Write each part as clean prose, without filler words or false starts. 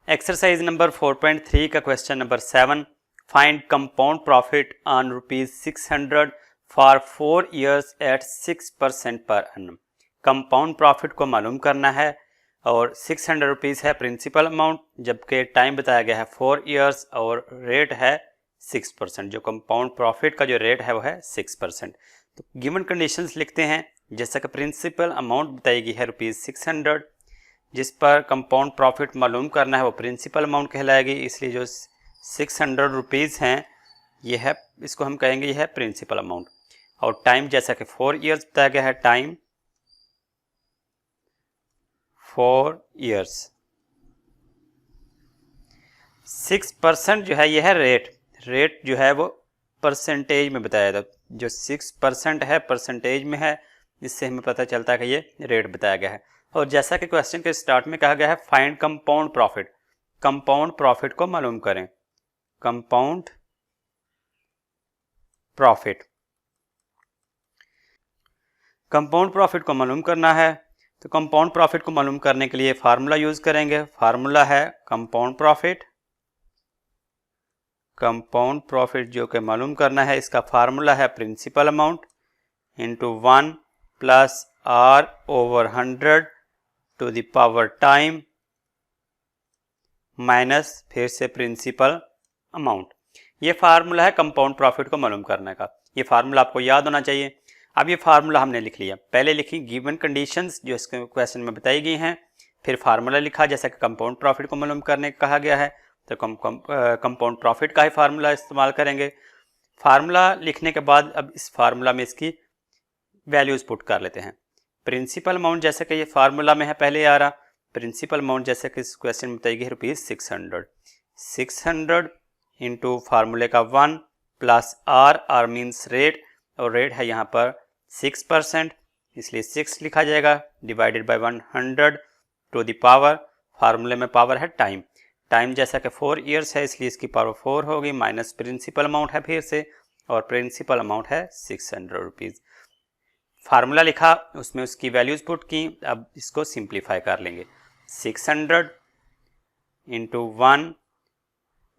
Exercise number 4.3 का question number 7, find compound profit on ₹600 for 4 years at 6% per annum। Compound profit को मालूम करना है और 600 रुपीज़ है प्रिंसिपल अमाउंट, जबकि टाइम बताया गया है 4 years और रेट है 6%। जो कंपाउंड प्रॉफिट का जो रेट है वो है 6%। तो गिवन कंडीशंस लिखते हैं, जैसा कि प्रिंसिपल अमाउंट बताई गई है ₹600, जिस पर कंपाउंड प्रॉफिट मालूम करना है वो प्रिंसिपल अमाउंट कहलाएगी, इसलिए जो 600 रुपीज़ हैं ये है, इसको हम कहेंगे ये है प्रिंसिपल अमाउंट। और टाइम जैसा कि 4 years बताया गया है, टाइम 4 years। 6% जो है ये है रेट, रेट जो है वो परसेंटेज में बताया था, जो 6% है परसेंटेज में है, इससे हमें पता चलता है कि ये रेट बताया गया है। और जैसा कि क्वेश्चन के स्टार्ट में कहा गया है find compound profit, compound profit को मालूम करें। कंपाउंड प्रॉफिट, कंपाउंड प्रॉफिट को मालूम करना है, तो कंपाउंड प्रॉफिट को मालूम करने के लिए फार्मूला यूज करेंगे। फार्मूला है कंपाउंड प्रॉफिट, कंपाउंड प्रॉफिट जो कि मालूम करना है, इसका फार्मूला है principal amount into 1 plus R over 100 to the power time minus फिर से प्रिंसिपल अमाउंट। ये फार्मूला है कंपाउंड प्रॉफिट को मालूम करने का। ये फार्मूला आपको याद होना चाहिए। अब ये फार्मूला हमने लिख लिया, पहले लिखी गिवन कंडीशंस जो इसके क्वेश्चन में बताई गई हैं, फिर फार्मूला लिखा जैसा कि कंपाउंड प्रॉफिट को मालूम करने का कहा गया है, तो कंपाउंड प्रॉफिट का ही फार्मूला इस्तेमाल करेंगे। फार्मूला लिखने के बाद अब इस फार्मूला में इसकी वैल्यूज पुट कर लेते हैं। प्रिंसिपल अमाउंट जैसे कि ये फार्मूला में है पहले आ रहा, प्रिंसिपल अमाउंट जैसे कि इस क्वेश्चन में बताई गई है ₹600। 600 इंटू फार्मूले का 1 प्लस R मीन्स रेट, और रेट है यहाँ पर 6%, इसलिए 6 लिखा जाएगा, divided by 100 to the power, फार्मूले में पावर है टाइम, टाइम जैसा कि 4 years है इसलिए इसकी पावर 4 होगी, माइनस प्रिंसिपल अमाउंट है फिर से, और प्रिंसिपल अमाउंट है 600 रुपीज़। फार्मूला लिखा, उसमें उसकी वैल्यूज पुट की, अब इसको सिंप्लीफाई कर लेंगे। 600 इंटू 1,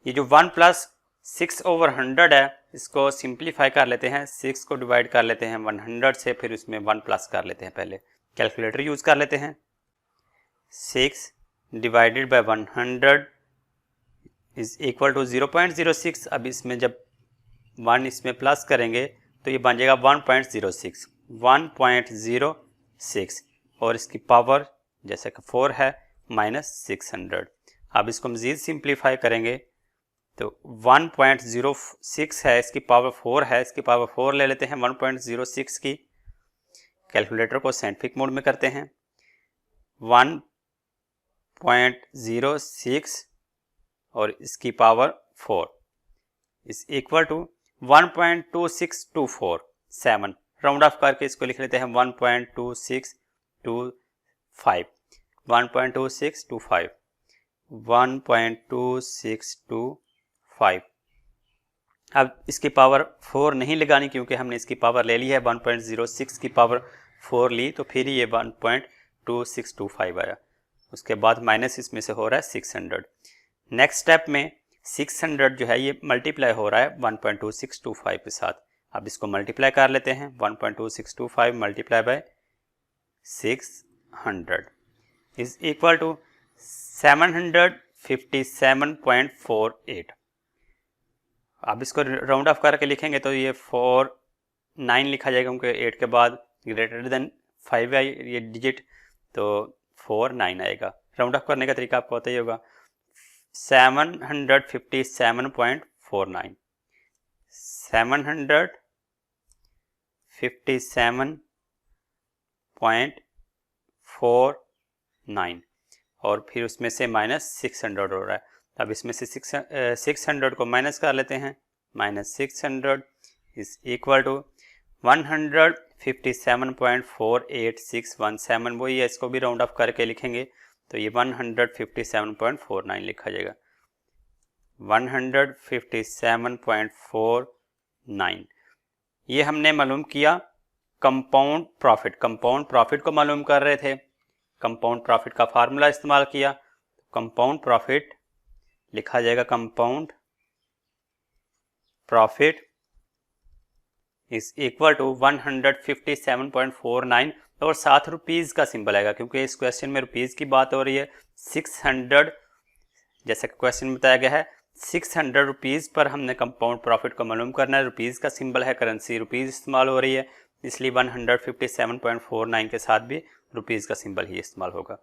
ये जो 1 प्लस 6 ओवर 100 है, इसको सिंप्लीफाई कर लेते हैं। 6 को डिवाइड कर लेते हैं 100 से, फिर उसमें 1 प्लस कर लेते हैं, पहले कैलकुलेटर यूज कर लेते हैं। 6 divided by 100 is equal to 0.06। अब इसमें जब 1 इसमें प्लस करेंगे तो ये बन जाएगा 1.06, 1.06, और इसकी पावर जैसे कि 4 है माइनस 600। अब इसको मज़ीद सिंप्लीफाई करेंगे तो 1.06 है, इसकी पावर 4 है, इसकी पावर 4 ले लेते हैं 1.06 की, कैलकुलेटर को साइंटिफिक मोड में करते हैं। 1.06 और इसकी power 4 is equal to 1.2624, round off करके इसको लिख लेते हैं 1.2625, 1.2625, 1.2625। अब इसकी पावर 4 नहीं लगानी क्योंकि हमने इसकी पावर ले ली है, 1.06 की पावर 4 ली, तो फिर ये 1.2625 आया। उसके बाद माइनस इसमें से हो रहा है 600। नेक्स्ट स्टेप में 600 जो है ये मल्टीप्लाई हो रहा है 1.2625 के साथ। अब इसको मल्टीप्लाई कर लेते हैं, 1.2625 multiply by 600 is equal to 757.48। अब इसको राउंड ऑफ करके लिखेंगे तो ये 49 लिखा जाएगा, क्योंकि 8 के बाद ग्रेटर देन 5 है ये डिजिट, तो 49 आएगा। राउंड ऑफ करने का तरीका आपको पता ही होगा, 757.49, 757.49, और फिर उसमें से माइनस 600 हो रहा है। अब इसमें से 600 को माइनस कर लेते हैं, माइनस 600 इज इक्वल टू 157.48617, वही है, इसको भी राउंड ऑफ करके लिखेंगे तो ये 157.49 लिखा जाएगा, 157.49। ये हमने मालूम किया कंपाउंड प्रॉफिट, कंपाउंड प्रॉफिट को मालूम कर रहे थे, कंपाउंड प्रॉफिट का फार्मूला इस्तेमाल किया। कंपाउंड प्रॉफिट लिखा जाएगा compound profit is equal to 157.49 और 7 रुपीज़ का सिंबल आएगा, क्योंकि इस क्वेश्चन में रुपीज़ की बात हो रही है। 600 जैसे क्वेश्चन में बताया गया है 600 रुपीज़ पर हमने कंपाउंड प्रॉफिट को मालूम करना है। रुपीज़ का सिंबल है, करेंसी रुपीज़ इस्तेमाल हो रही है, इसलिए 157.49 के साथ भी रुपीज़ का सिंबल ही इस्तेमाल होगा।